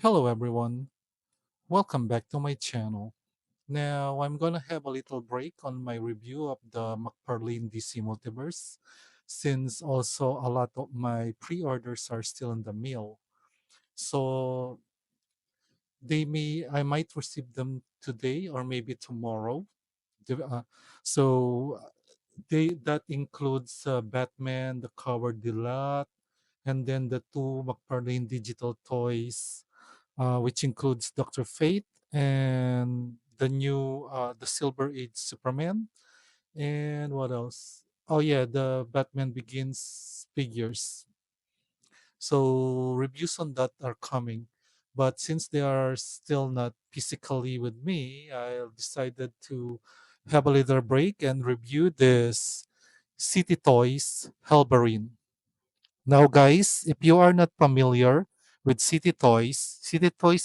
Hello everyone, welcome back to my channel. Now I'm gonna have a little break on my review of the McFarlane DC Multiverse since also a lot of my pre-orders are still in the mail. So I might receive them today or maybe tomorrow. The- uh, so that includes Batman, the Cover Delat, and then the two McFarlane digital toys which includes Doctor Fate and the Silver Age Superman, and what else? Oh yeah, the Batman Begins figures. So reviews on that are coming, but since they are still not physically with me, I decided to have a little break and review this CT Toys Hellverine. Now, guys, if you are not familiar with City Toys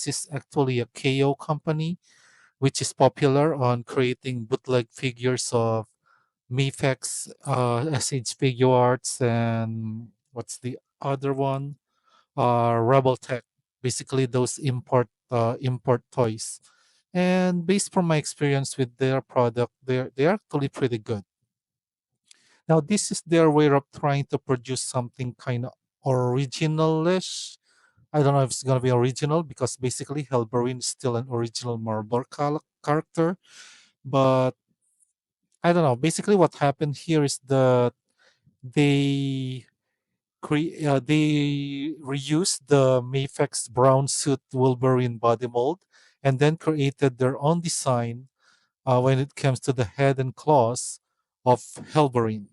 is actually a KO company which is popular on creating bootleg figures of Mifex, SH Figure Arts, and what's the other one? Rebel Tech. Basically, those import toys. And based from my experience with their product, they're actually pretty good. Now, this is their way of trying to produce something kind of originalish. I don't know if it's gonna be original because basically Hellbrine is still an original Marvel character, but I don't know. Basically, what happened here is that they they reused the Mafex brown suit Wolverine body mold and then created their own design when it comes to the head and claws of Hellbrine.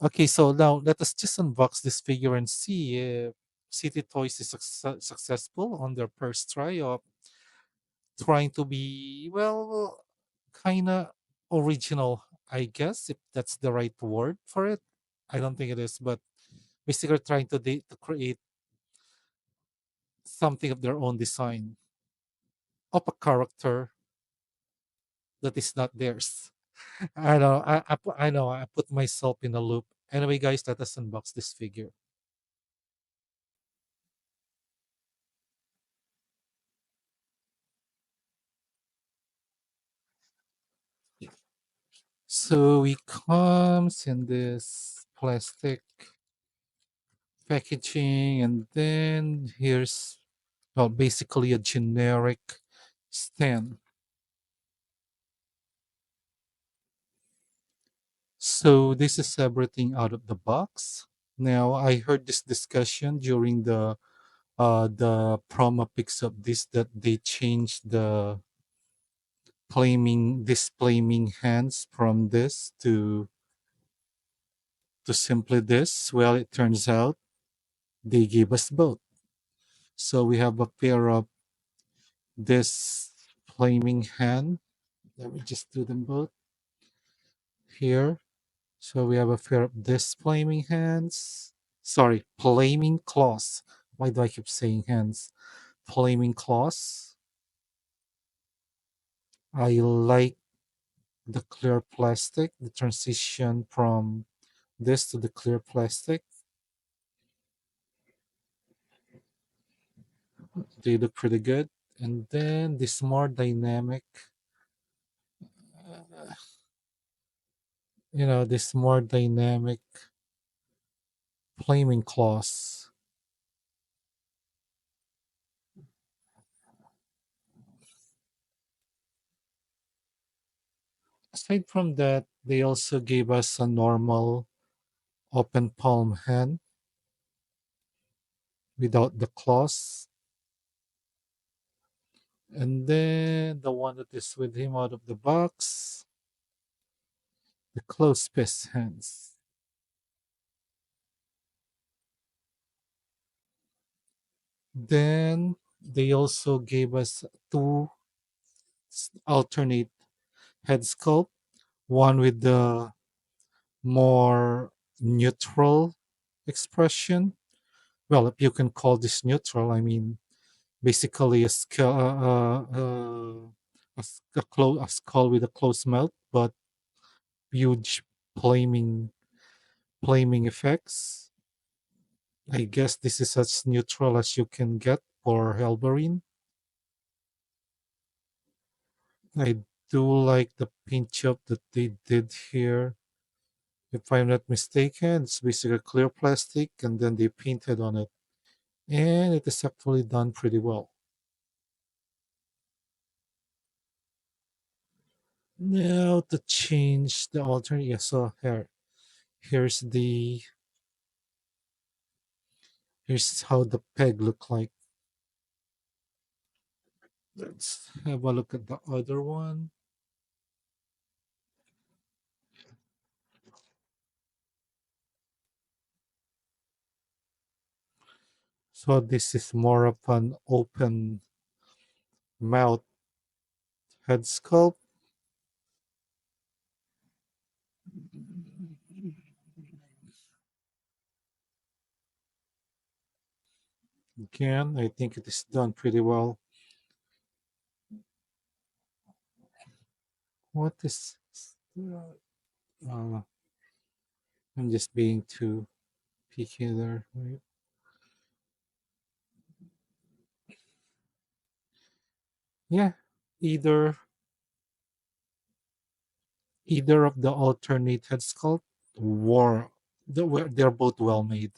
Okay, so now let us just unbox this figure and see if City Toys is successful on their first try of trying to be, well, kind of original, I guess, if that's the right word for it. I don't think it is, but basically trying to create something of their own design of a character that is not theirs. I know, I know, I put myself in a loop. Anyway, guys, let us unbox this figure. So it comes in this plastic packaging, and then here's, well, basically a generic stand. So this is everything out of the box. Now I heard this discussion during the promo pics of this that they changed the flaming hands from this to simply this. Well, it turns out they gave us both. So we have a pair of this flaming hand. Let me just do them both here. So we have a pair of this flaming hands. Sorry, flaming claws. Why do I keep saying hands? Flaming claws. I like the clear plastic, the transition from this to the clear plastic. They look pretty good. And then this more dynamic, uh, this more dynamic flaming claws. Aside from that, they also gave us a normal open palm hand without the claws. And then the one that is with him out of the box, the closed fist hands. Then they also gave us two alternate head sculpt, one with the more neutral expression. Well, if you can call this neutral, I mean, basically a skull with a closed mouth, but huge flaming flaming effects. I guess this is as neutral as you can get for Hellverine. I do like the paint job that they did here. If I'm not mistaken, it's basically clear plastic and then they painted on it. And it is actually done pretty well. Now to change the alternate, yeah, so here's the here's how the peg look like. Let's have a look at the other one. So this is more of an open mouth head sculpt. Again, I think it is done pretty well. What is? Uh, I'm just being too picky there. Right? Yeah, either either of the alternate head sculpt or they're both well made.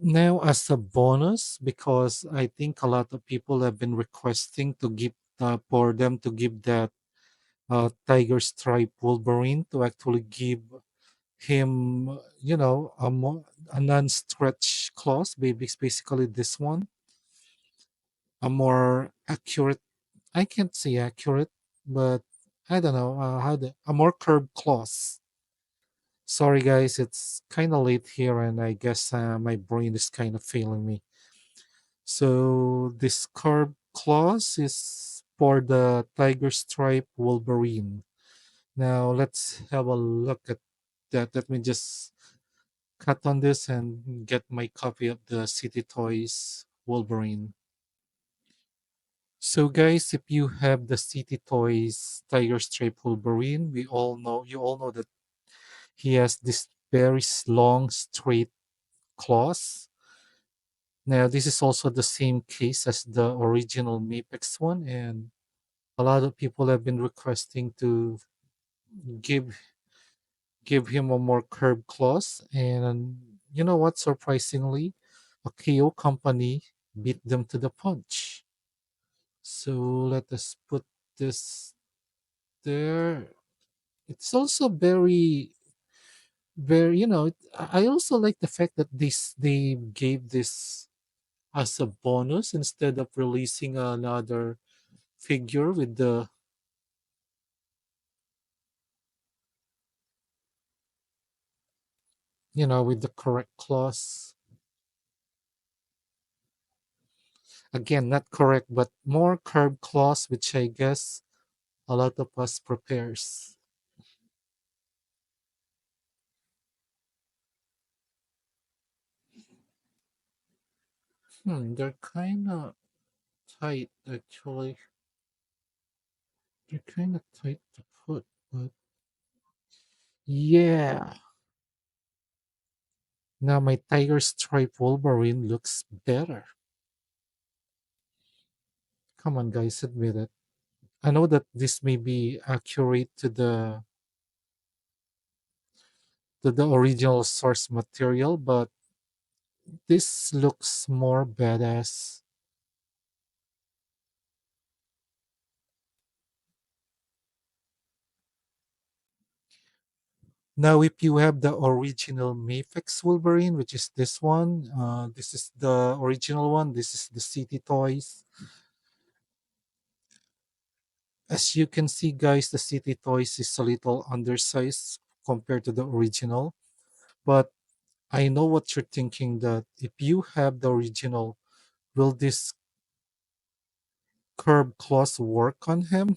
Now, as a bonus, because I think a lot of people have been requesting to give for them to give that tiger stripe Wolverine to actually give him, a non-stretch claws. Maybe it's basically this one, a more accurate. I can't say accurate, but I don't know a more curved claws. Sorry, guys, it's kind of late here, and I guess my brain is kind of failing me. So this curved claws is for the tiger stripe Wolverine. Now let's have a look at that. Let me just cut on this and get my copy of the CT Toys Wolverine. So guys, if you have the CT Toys Tiger Stripe Wolverine, you all know that he has this very long straight claws. Now this is also the same case as the original Mapex one, and a lot of people have been requesting to give give him a more curved claws. And you know what? Surprisingly, a KO company beat them to the punch. So let us put this there. It's also very, I also like the fact that they gave this as a bonus instead of releasing another figure with the correct claws. Again, not correct, but more curved claws, which I guess a lot of us prepares. They're kind of tight actually. They're kind of tight to put, but yeah. Now my tiger stripe Wolverine looks better. Come on, guys, admit it. I know that this may be accurate to the original source material, but this looks more badass. Now, if you have the original Mafex Wolverine, which is this one, this is the original one. This is the CT Toys. As you can see, guys, the CT Toys is a little undersized compared to the original. But I know what you're thinking, that if you have the original, will this curb clause work on him?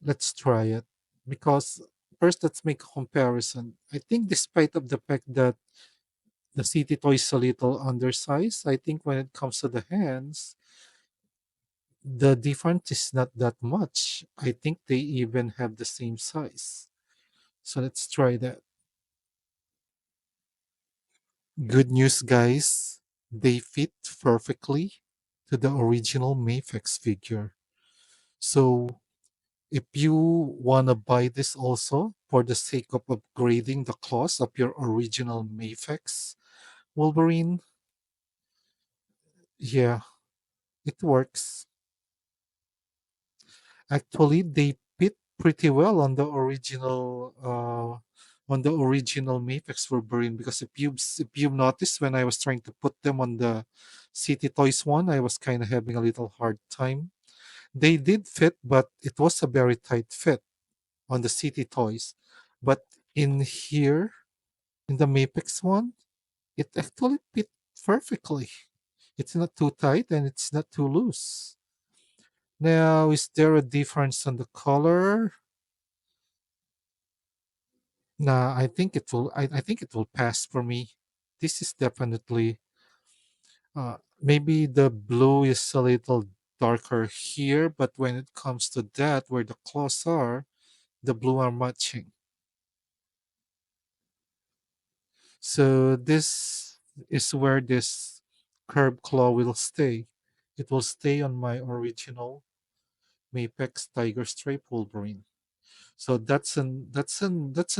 Let's try it. Because first, let's make a comparison. I think despite of the fact that the CT Toy is a little undersized, I think when it comes to the hands, The difference is not that much. I think they even have the same size. So let's try that. Good news, guys. They fit perfectly to the original Mayfix figure. So if you want to buy this also for the sake of upgrading the claws of your original Mayfix Wolverine, yeah, it works. Actually, they fit pretty well on the original Mayfix Wolverine, because if you've noticed, when I was trying to put them on the CT Toys one, I was kind of having a little hard time. They did fit, but it was a very tight fit on the CT Toys. But in here, in the Mayfix one, it actually fit perfectly. It's not too tight and it's not too loose. Now, is there a difference on the color? Nah, I think it will. I think it will pass for me. This is definitely. Maybe the blue is a little darker here, but when it comes to that, where the claws are, the blue are matching. So this is where this curved claw will stay. It will stay on my original Mapex Tiger Stripe Wolverine. So that's an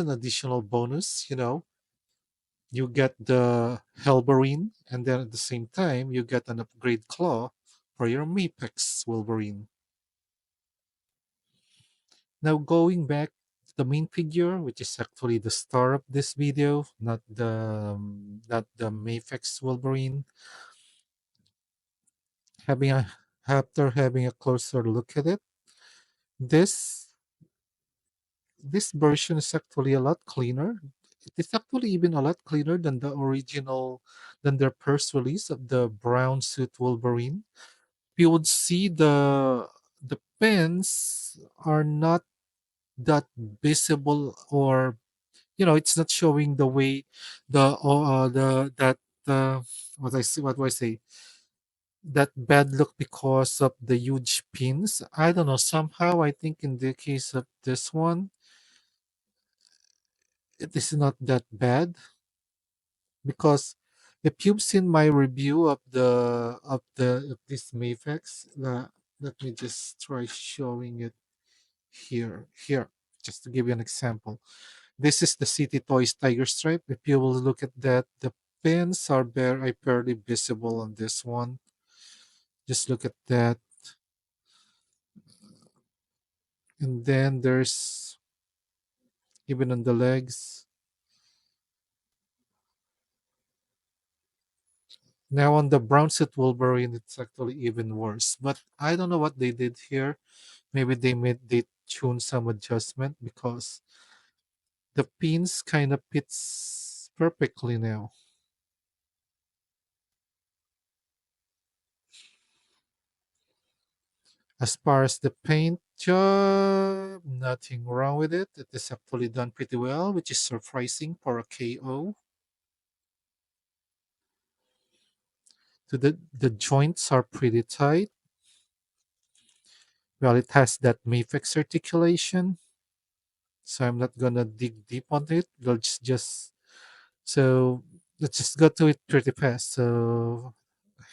additional bonus. You get the Hellverine, and then at the same time you get an upgrade claw for your Mapex Wolverine. Now going back to the main figure, which is actually the star of this video, not the Mapex Wolverine. Having a After having a closer look at it, this this version is actually a lot cleaner. It is actually even a lot cleaner than the original, than their first release of the brown suit Wolverine. You would see the pins are not that visible, or it's not showing the way the that what I see what do I say that bad look because of the huge pins. I don't know, somehow I think in the case of this one it is not that bad, because if you've seen my review of this Mayfix, let me just try showing it here, just to give you an example. This is the City Toys Tiger Stripe. If you will look at that, the pins are barely visible on this one. Just look at that. And then there's even on the legs. Now on the brown suit Wolverine, it's actually even worse. But I don't know what they did here. Maybe they tuned some adjustment, because the pins kind of fits perfectly now. As far as the paint job, nothing wrong with it. It is actually done pretty well, which is surprising for a KO. The joints are pretty tight. Well, it has that Mafex articulation, so I'm not gonna dig deep on it. So let's just go to it pretty fast. So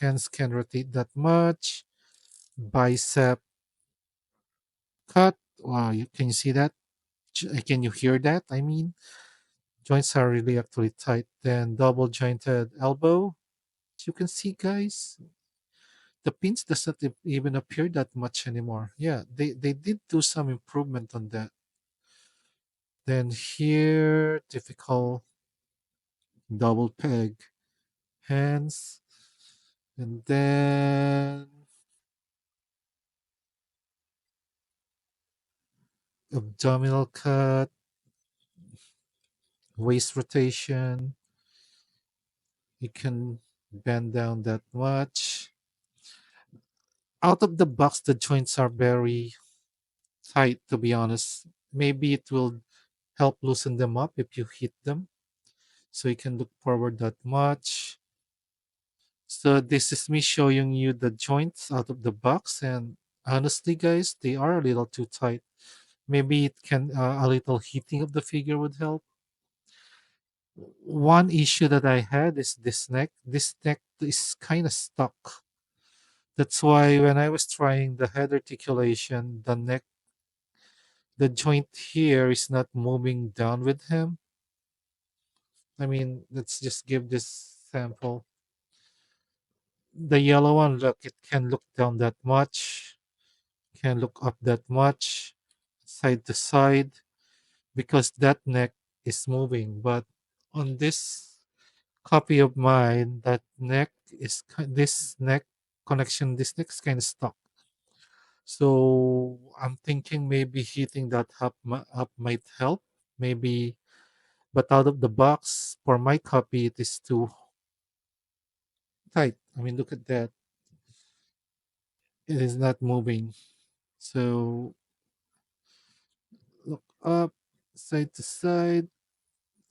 hands can rotate that much. Bicep cut. Wow, can you see that? Can you hear that? I mean, joints are really actually tight. Then double jointed elbow. As you can see, guys, the pins doesn't even appear that much anymore. Yeah, they did do some improvement on that. Then here, typical double peg hands, and then abdominal cut, waist rotation. You can bend down that much. Out of the box, the joints are very tight, to be honest. Maybe it will help loosen them up if you hit them. So you can look forward that much. So this is me showing you the joints out of the box, and honestly, guys, they are a little too tight. Maybe it can a little heating of the figure would help. One issue that I had is this neck. This neck is kind of stuck. That's why when I was trying the head articulation, the joint here is not moving down with him. I mean, let's just give this sample. The yellow one, look, it can look down that much, can look up that much, side to side, because that neck is moving. But on this copy of mine, this neck connection, this neck is kind of stuck. So I'm thinking maybe heating that up might help. Maybe, but out of the box for my copy, it is too tight. I mean, look at that. It is not moving. So look up, side to side.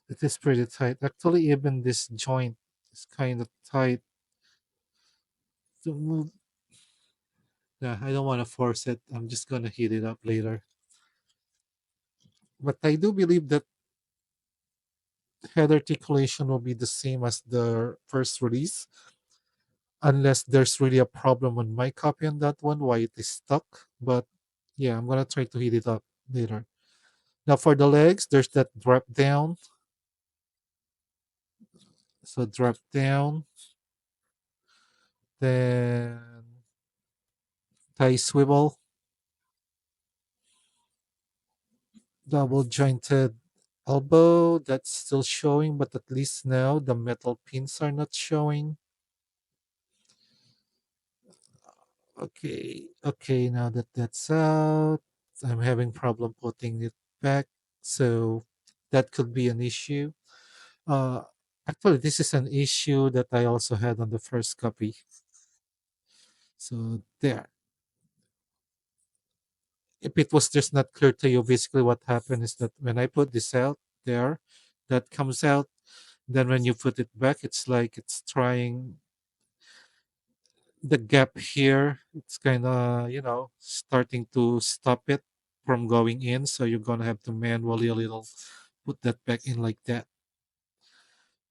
It is pretty tight. Actually, even this joint is kind of tight to move. Yeah, I don't want to force it. I'm just gonna heat it up later. But I do believe that head articulation will be the same as the first release, unless there's really a problem on my copy on that one, why it is stuck. But yeah, I'm gonna try to heat it up later. Now for the legs, there's that drop down. So drop down, then thigh swivel, double jointed elbow. That's still showing, but at least now the metal pins are not showing. Okay, now that that's out, I'm having problem putting it back. So that could be an issue. Uh, Actually, this is an issue that I also had on the first copy. So there. If it was just not clear to you, basically what happened is that when I put this out there, that comes out. Then when you put it back, it's like it's trying the gap here. It's kind of, starting to stop it from going in. So you're going to have to manually a little put that back in like that.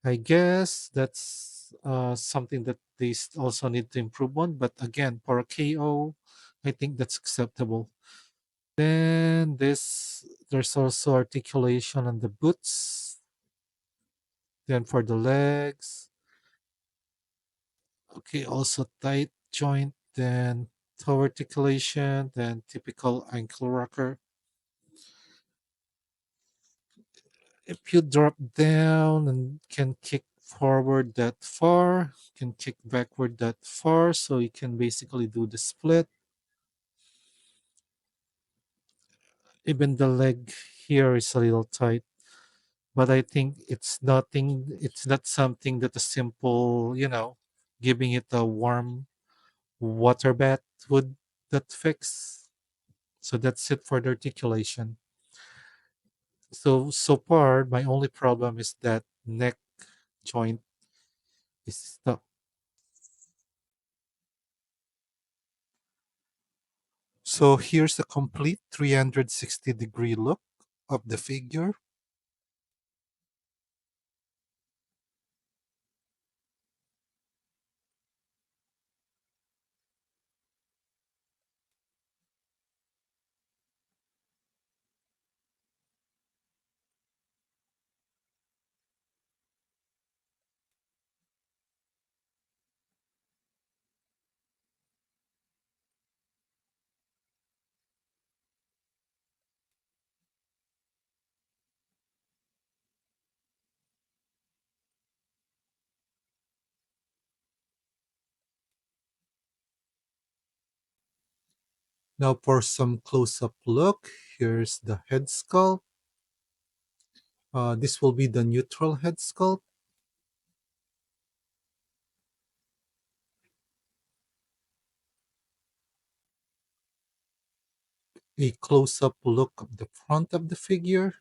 I guess that's something that also need to improve on. But again, for a KO, I think that's acceptable. Then there's also articulation on the boots. Then for the legs, okay, also tight joint. Then toe articulation. Then typical ankle rocker. If you drop down and can kick forward that far, can kick backward that far, so you can basically do the split. Even the leg here is a little tight, but I think it's not something that a simple, giving it a warm water bath would that fix. So that's it for the articulation. So far my only problem is that neck joint is stuck. So here's a complete 360-degree look of the figure. Now for some close-up look, here's the head sculpt. This will be the neutral head sculpt. A close-up look of the front of the figure.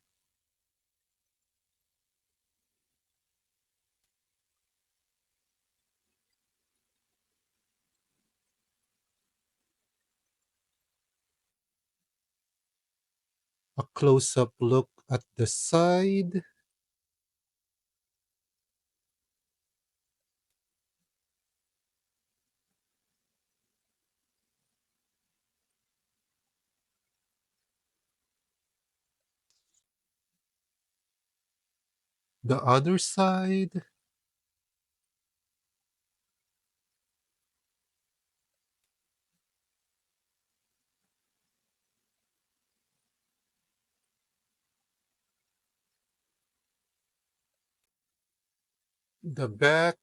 A close-up look at the side, the other side, the back.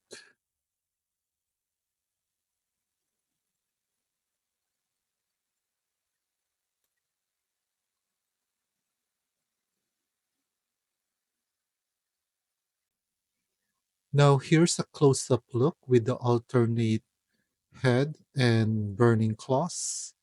Now here's a close-up look with the alternate head and burning claws.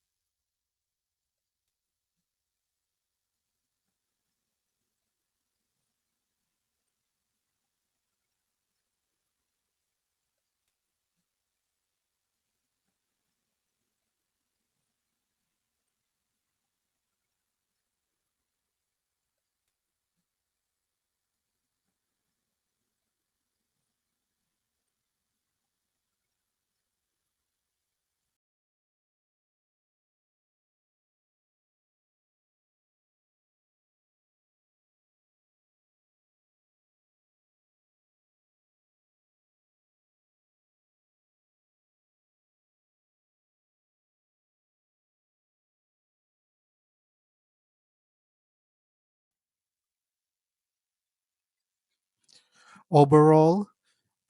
Overall,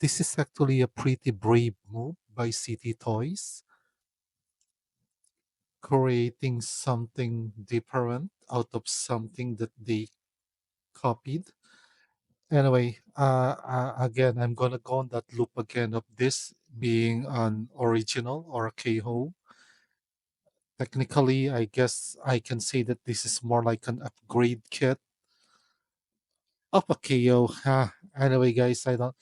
this is actually a pretty brave move by CT Toys, creating something different out of something that they copied. Anyway, again, I'm gonna go on that loop again of this being an original or a KO. Technically, I guess I can say that this is more like an upgrade kit of a KO. Anyway, guys, I don't.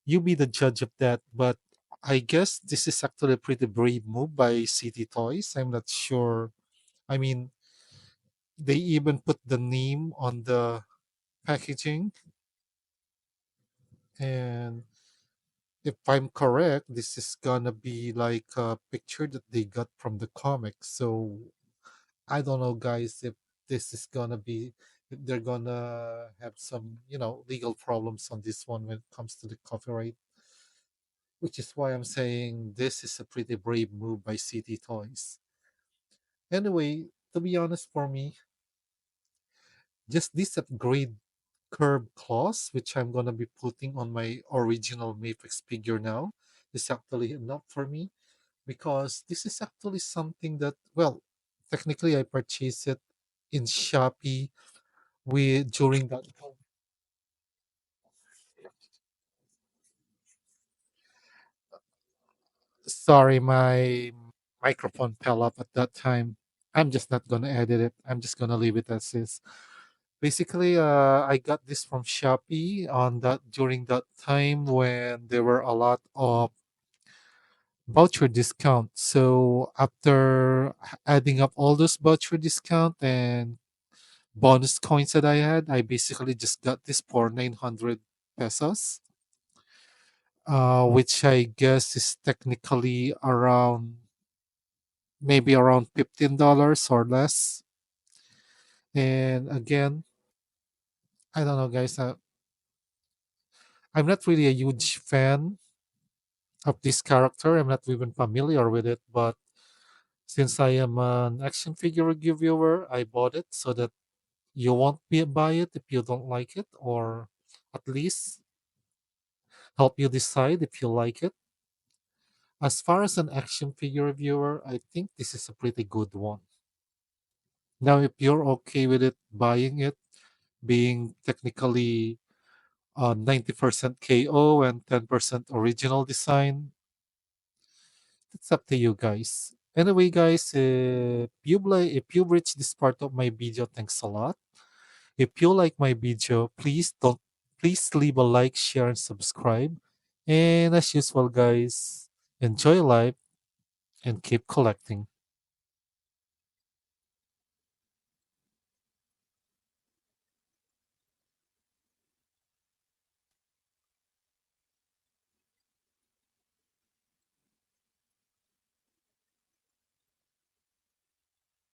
You be the judge of that, but I guess this is actually a pretty brave move by City Toys. I'm not sure. I mean, they even put the name on the packaging, and if I'm correct, this is gonna be like a picture that they got from the comics. So I don't know, guys, if this is gonna be, if they're gonna have some, legal problems on this one when it comes to the copyright, which is why I'm saying this is a pretty brave move by City Toys. Anyway, to be honest, for me, just this upgrade curb clause, which I'm gonna be putting on my original Matrix figure now, is actually enough for me because this is actually something that, well, technically I purchased it in Shopee with during that. Sorry, my microphone fell off at that time. I'm just not gonna edit it. I'm just gonna leave it as is. Basically, I got this from Shopee on that during that time when there were a lot of voucher discount. So after adding up all those voucher discount and bonus coins that I had, I basically just got this for 900 pesos, which I guess is technically around maybe around $15 or less. And again, I don't know, guys. I'm not really a huge fan of this character. I'm not even familiar with it, but since I am an action figure reviewer, I bought it so that you won't buy it if you don't like it, or at least help you decide if you like it. As far as an action figure reviewer, I think this is a pretty good one. Now, if you're okay with it, buying it, being technically 90% KO and 10% original design, it's up to you guys. Anyway, guys, if you've reached this part of my video, thanks a lot. If you like my video, please leave a like, share, and subscribe. And as usual, guys, enjoy life and keep collecting.